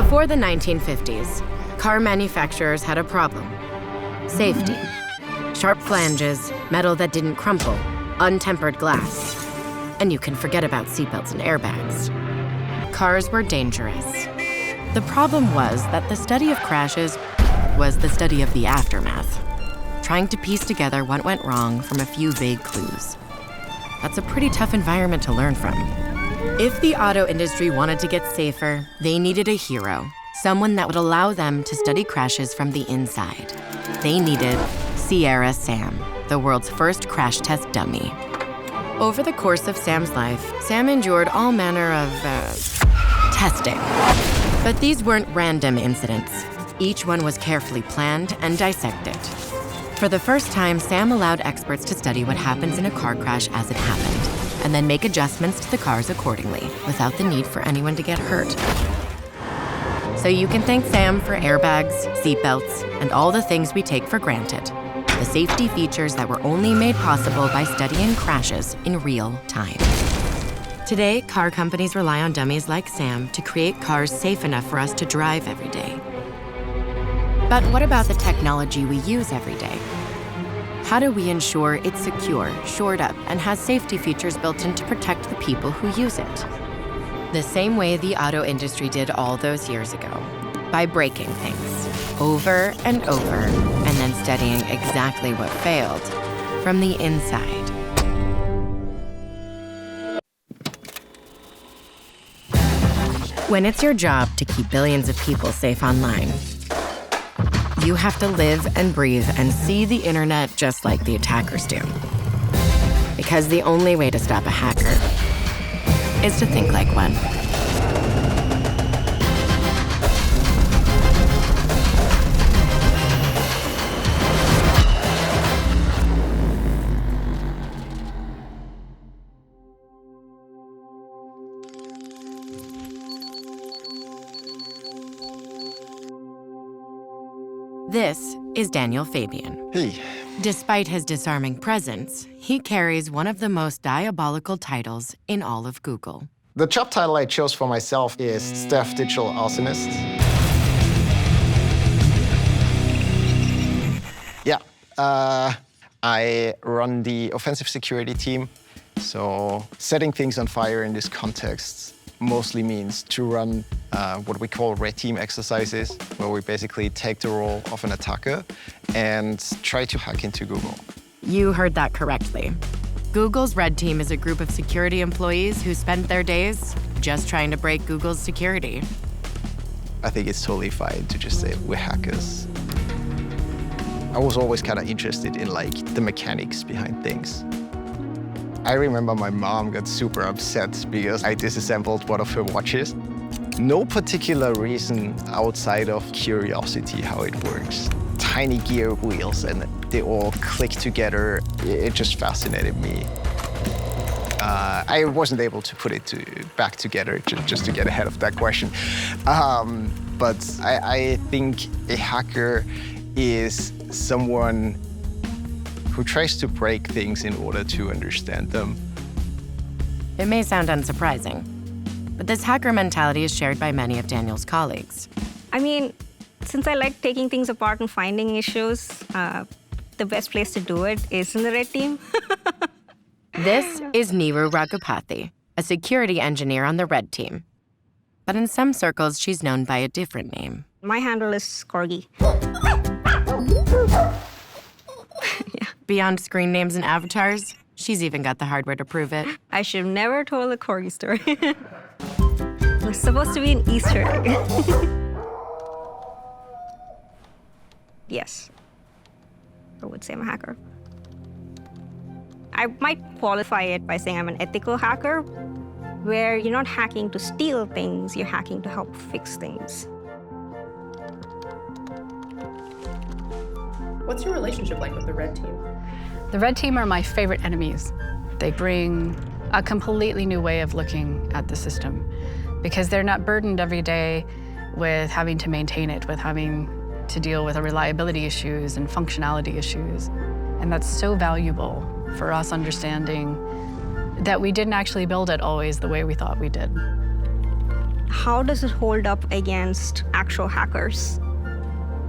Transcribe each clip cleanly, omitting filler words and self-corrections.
Before the 1950s, car manufacturers had a problem. Safety. Sharp flanges, metal that didn't crumple, untempered glass. And you can forget about seatbelts and airbags. Cars were dangerous. The problem was that the study of crashes was the study of the aftermath, trying to piece together what went wrong from a few vague clues. That's a pretty tough environment to learn from. If the auto industry wanted to get safer, they needed a hero, someone that would allow them to study crashes from the inside. They needed Sierra Sam, the world's first crash test dummy. Over the course of Sam's life, Sam endured all manner of, testing. But these weren't random incidents. Each one was carefully planned and dissected. For the first time, Sam allowed experts to study what happens in a car crash as it happened, and then make adjustments to the cars accordingly, without the need for anyone to get hurt. So you can thank Sam for airbags, seatbelts, and all the things we take for granted. The safety features that were only made possible by studying crashes in real time. Today, car companies rely on dummies like Sam to create cars safe enough for us to drive every day. But what about the technology we use every day? How do we ensure it's secure, shored up, and has safety features built in to protect the people who use it? The same way the auto industry did all those years ago, by breaking things over and over, and then studying exactly what failed from the inside. When it's your job to keep billions of people safe online, you have to live and breathe and see the internet just like the attackers do. Because the only way to stop a hacker is to think like one. This is Daniel Fabian. Hey. Despite his disarming presence, he carries one of the most diabolical titles in all of Google. The job title I chose for myself is Staff Digital Arsonist. Yeah, I run the offensive security team. So setting things on fire in this context mostly means to run what we call red team exercises, where we basically take the role of an attacker and try to hack into Google. You heard that correctly. Google's Red Team is a group of security employees who spend their days just trying to break Google's security. I think it's totally fine to just say we're hackers. I was always kind of interested in the mechanics behind things. I remember my mom got super upset because I disassembled one of her watches. No particular reason outside of curiosity how it works. Tiny gear wheels and they all click together. It just fascinated me. I wasn't able to put it back together just to get ahead of that question. But I think a hacker is someone who tries to break things in order to understand them. It may sound unsurprising, but this hacker mentality is shared by many of Daniel's colleagues. I mean, since I like taking things apart and finding issues, the best place to do it is in the Red Team. This is Neeru Raghupathy, a security engineer on the Red Team. But in some circles, she's known by a different name. My handle is Corgi. Yeah. Beyond screen names and avatars, she's even got the hardware to prove it. I should have never told the Corgi story. It was supposed to be an Easter egg. Yes, I would say I'm a hacker. I might qualify it by saying I'm an ethical hacker, where you're not hacking to steal things, you're hacking to help fix things. What's your relationship like with the Red Team? The Red Team are my favorite enemies. They bring a completely new way of looking at the system because they're not burdened every day with having to maintain it, with having to deal with reliability issues and functionality issues. And that's so valuable for us understanding that we didn't actually build it always the way we thought we did. how does it hold up against actual hackers?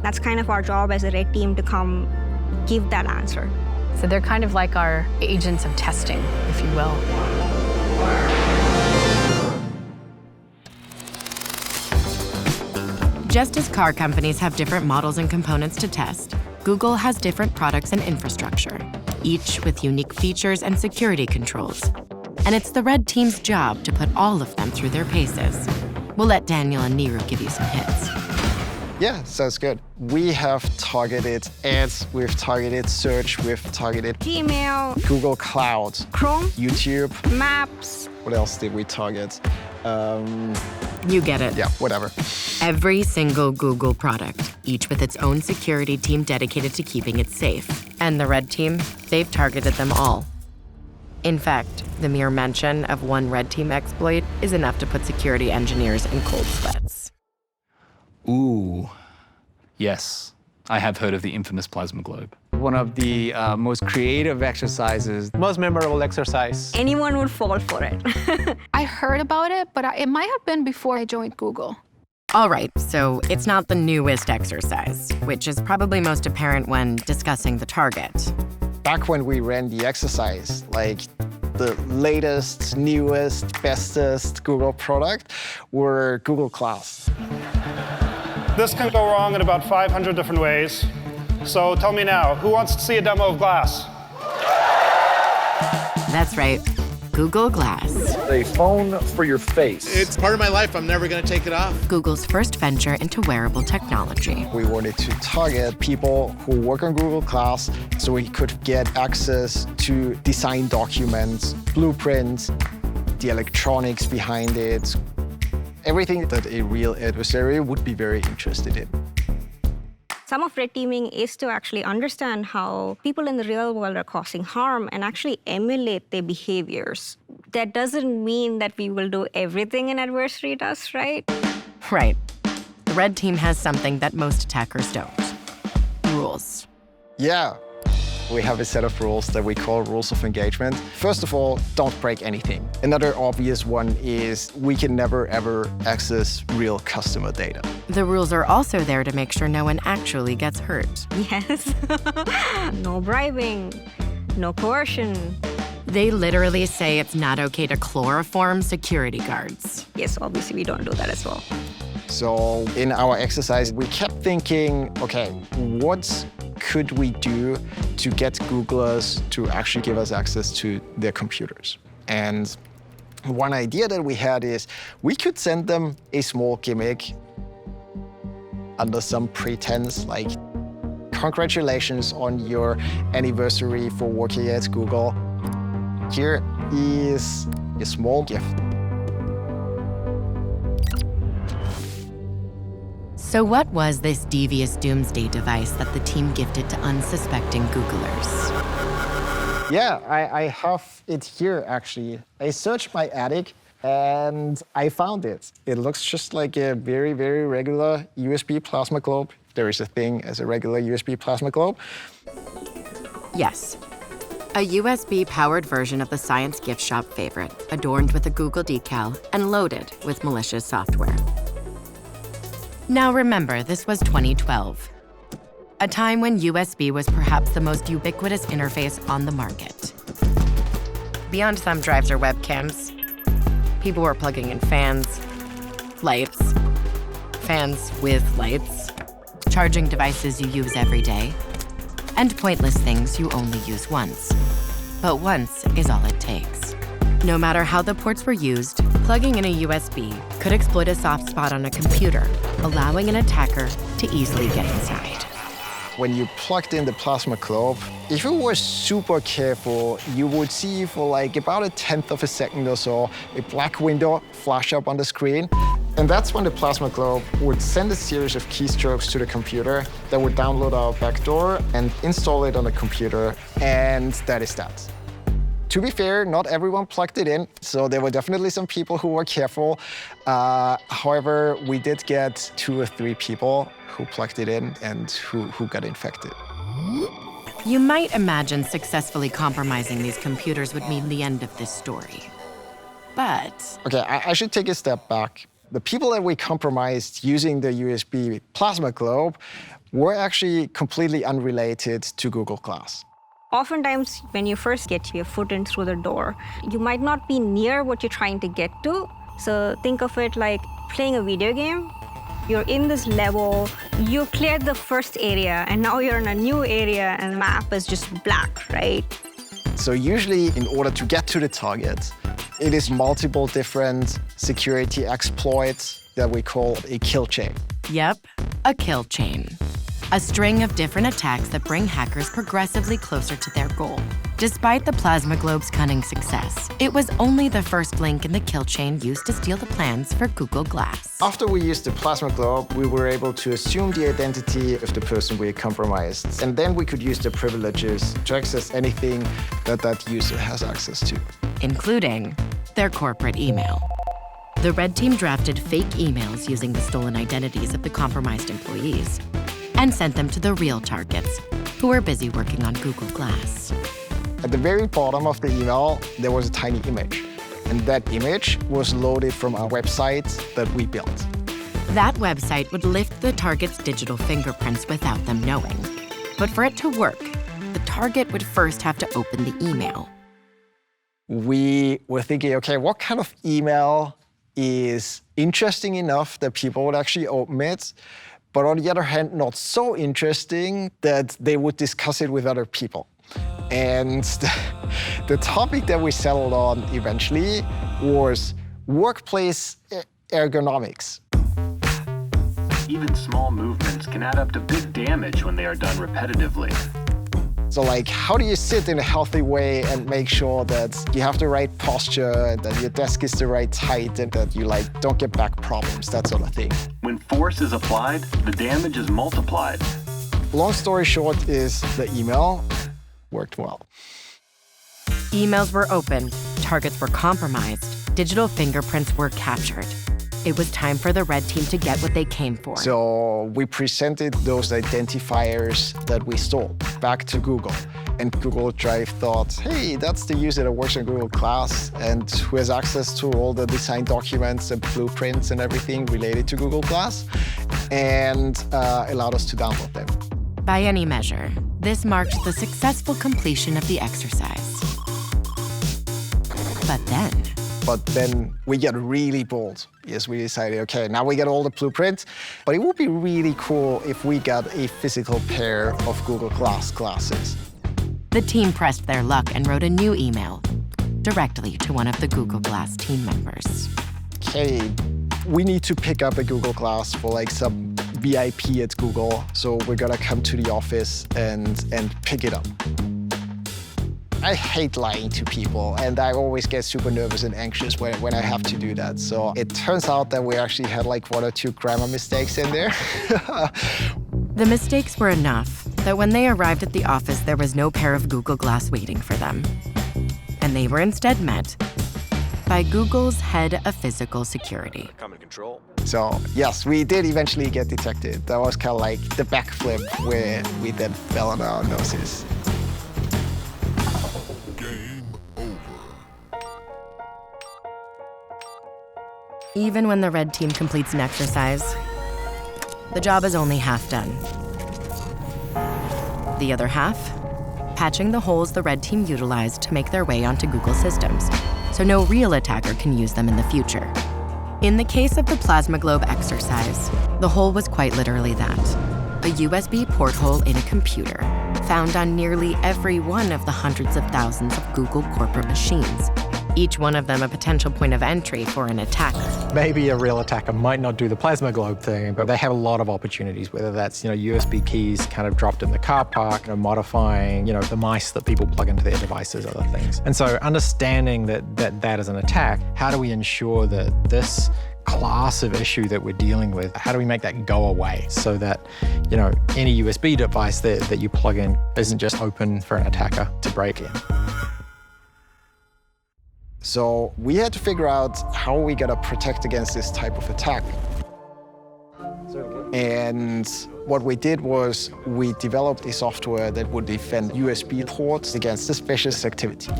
That's kind of our job as a red team to come give that answer. So they're kind of like our agents of testing, if you will. Just as car companies have different models and components to test, Google has different products and infrastructure, each with unique features and security controls. And it's the red team's job to put all of them through their paces. We'll let Daniel and Neeru give you some hits. Yeah, sounds good. We have targeted ads, we've targeted search, we've targeted Gmail, Google Cloud, Chrome, YouTube. Maps. What else did we target? You get it. Yeah, whatever. Every single Google product, each with its own security team dedicated to keeping it safe. And the red team, they've targeted them all. In fact, the mere mention of one red team exploit is enough to put security engineers in cold sweats. Ooh, yes. I have heard of the infamous plasma globe. One of the most creative exercises. Most memorable exercise. Anyone would fall for it. I heard about it, but it might have been before I joined Google. All right, so it's not the newest exercise, which is probably most apparent when discussing the target. Back when we ran the exercise, like the latest, newest, bestest Google product were Google Class. This can go wrong in about 500 different ways. So tell me now, who wants to see a demo of Glass? That's right, Google Glass. A phone for your face. It's part of my life. I'm never going to take it off. Google's first venture into wearable technology. We wanted to target people who work on Google Glass so we could get access to design documents, blueprints, the electronics behind it, everything that a real adversary would be very interested in. Some of red teaming is to actually understand how people in the real world are causing harm and actually emulate their behaviors. That doesn't mean that we will do everything an adversary does, right? Right. The red team has something that most attackers don't. Rules. Yeah, we have a set of rules that we call rules of engagement. First of all, don't break anything. Another obvious one is we can never ever access real customer data. The rules are also there to make sure no one actually gets hurt. Yes. No bribing, no coercion. They literally say it's not okay to chloroform security guards. Yes, obviously we don't do that as well. So in our exercise, we kept thinking, okay, what could we do to get Googlers to actually give us access to their computers? And one idea that we had is we could send them a small gimmick under some pretense, like, congratulations on your anniversary for working at Google. Here is a small gift. So what was this devious doomsday device that the team gifted to unsuspecting Googlers? Yeah, I have it here, actually. I searched my attic and I found it. It looks just like a very, very regular USB plasma globe. There is a thing as a regular USB plasma globe. Yes. A USB-powered version of the science gift shop favorite, adorned with a Google decal and loaded with malicious software. Now remember, this was 2012, a time when USB was perhaps the most ubiquitous interface on the market. Beyond thumb drives or webcams, people were plugging in fans, lights, fans with lights, charging devices you use every day, and pointless things you only use once. But once is all it takes. No matter how the ports were used, plugging in a USB could exploit a soft spot on a computer, allowing an attacker to easily get inside. When you plugged in the plasma globe, if you were super careful, you would see for like about a tenth of a second or so, a black window flash up on the screen. And that's when the plasma globe would send a series of keystrokes to the computer that would download our backdoor and install it on the computer, and that is that. To be fair, not everyone plugged it in, so there were definitely some people who were careful. However, we did get 2 or 3 people who plugged it in and who got infected. You might imagine successfully compromising these computers would mean the end of this story. But okay, I should take a step back The people that we compromised using the USB plasma globe were actually completely unrelated to Google Glass. Oftentimes, when you first get your foot in through the door, you might not be near what you're trying to get to. So think of it like playing a video game. You're in this level, you cleared the first area, and now you're in a new area, and the map is just black, right? So usually, in order to get to the target, it is multiple different security exploits that we call a kill chain. Yep, a kill chain. A string of different attacks that bring hackers progressively closer to their goal. Despite the plasma globe's cunning success, it was only the first link in the kill chain used to steal the plans for Google Glass. After we used the plasma globe, we were able to assume the identity of the person we had compromised. And then we could use the privileges to access anything that that user has access to, including their corporate email. The Red Team drafted fake emails using the stolen identities of the compromised employees and sent them to the real targets, who were busy working on Google Glass. At the very bottom of the email, there was a tiny image. And that image was loaded from a website that we built. That website would lift the target's digital fingerprints without them knowing. But for it to work, the target would first have to open the email. We were thinking, okay, what kind of email is interesting enough that people would actually open it, but on the other hand, not so interesting that they would discuss it with other people. And the topic that we settled on eventually was workplace ergonomics. Even small movements can add up to big damage when they are done repetitively. So like, how do you sit in a healthy way and make sure that you have the right posture, and that your desk is the right height, and that you like don't get back problems, that sort of thing. When force is applied, the damage is multiplied. Long story short is the email worked well. Emails were opened, targets were compromised, digital fingerprints were captured. It was time for the Red Team to get what they came for. So we presented those identifiers that we stole back to Google. And Google Drive thought, hey, that's the user that works on Google Glass and who has access to all the design documents and blueprints and everything related to Google Glass, and allowed us to download them. By any measure, this marked the successful completion of the exercise. But then we get really bold. Yes, we decided, okay, now we get all the blueprints, but it would be really cool if we got a physical pair of Google Glass glasses. The team pressed their luck and wrote a new email directly to one of the Google Glass team members. Okay, we need to pick up a Google Glass for like some VIP at Google, so we're gonna come to the office and pick it up. I hate lying to people, and I always get super nervous and anxious when I have to do that. So it turns out that we actually had like 1 or 2 grammar mistakes in there. The mistakes were enough that when they arrived at the office, there was no pair of Google Glass waiting for them. And they were instead met by Google's head of physical security. Common control. So yes, we did eventually get detected. That was kind of like the backflip where we then fell on our noses. Even when the Red Team completes an exercise, the job is only half done. The other half, patching the holes the Red Team utilized to make their way onto Google systems, so no real attacker can use them in the future. In the case of the Plasma Globe exercise, the hole was quite literally that, a USB porthole in a computer, found on nearly every one of the hundreds of thousands of Google corporate machines, each one of them a potential point of entry for an attacker. Maybe a real attacker might not do the plasma globe thing, but they have a lot of opportunities, whether that's, USB keys kind of dropped in the car park, modifying, the mice that people plug into their devices, other things. And so understanding that is an attack, how do we ensure that this class of issue that we're dealing with, how do we make that go away so that, any USB device that you plug in isn't just open for an attacker to break in? So we had to figure out how we gotta protect against this type of attack. And what we did was we developed a software that would defend USB ports against suspicious activity.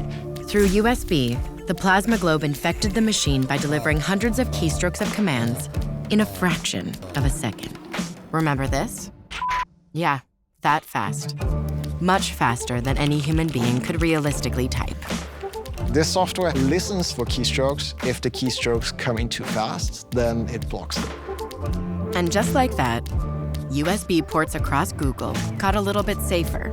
Through USB, the plasma globe infected the machine by delivering hundreds of keystrokes of commands in a fraction of a second. Remember this? Yeah, that fast. Much faster than any human being could realistically type. This software listens for keystrokes. If the keystrokes come in too fast, then it blocks them. And just like that, USB ports across Google got a little bit safer.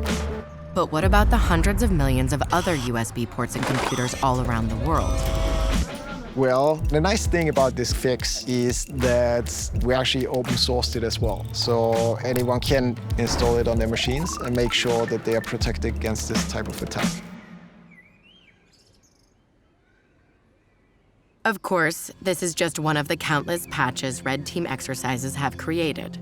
But what about the hundreds of millions of other USB ports in computers all around the world? Well, the nice thing about this fix is that we actually open sourced it as well. So anyone can install it on their machines and make sure that they are protected against this type of attack. Of course, this is just one of the countless patches Red Team exercises have created.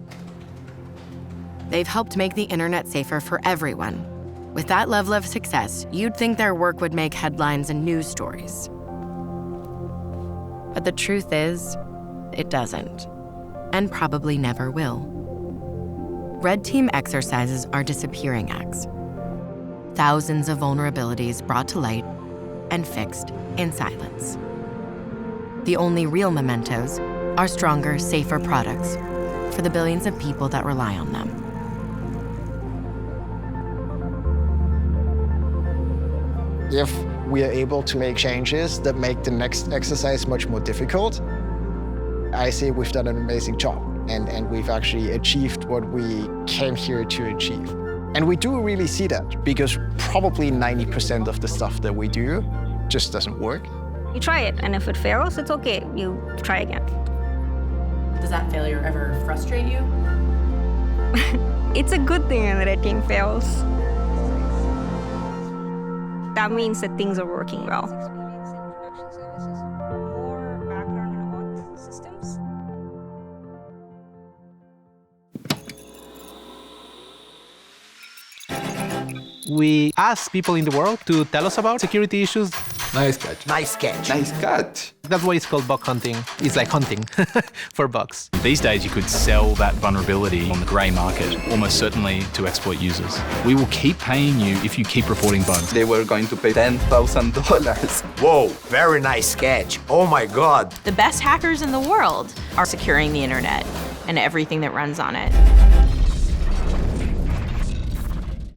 They've helped make the internet safer for everyone. With that level of success, you'd think their work would make headlines and news stories. But the truth is, it doesn't, and probably never will. Red Team exercises are disappearing acts. Thousands of vulnerabilities brought to light and fixed in silence. The only real mementos are stronger, safer products for the billions of people that rely on them. If we are able to make changes that make the next exercise much more difficult, I say we've done an amazing job, and we've actually achieved what we came here to achieve. And we do really see that, because probably 90% of the stuff that we do just doesn't work. You try it, and if it fails, it's okay. You try again. Does that failure ever frustrate you? It's a good thing when the Red Team fails. That means that things are working well. We ask people in the world to tell us about security issues. Nice catch. Nice catch. Nice catch. That's why it's called bug hunting. It's like hunting for bugs. These days, you could sell that vulnerability on the grey market, almost certainly to exploit users. We will keep paying you if you keep reporting bugs. They were going to pay $10,000. Whoa, very nice catch. Oh my God. The best hackers in the world are securing the internet and everything that runs on it.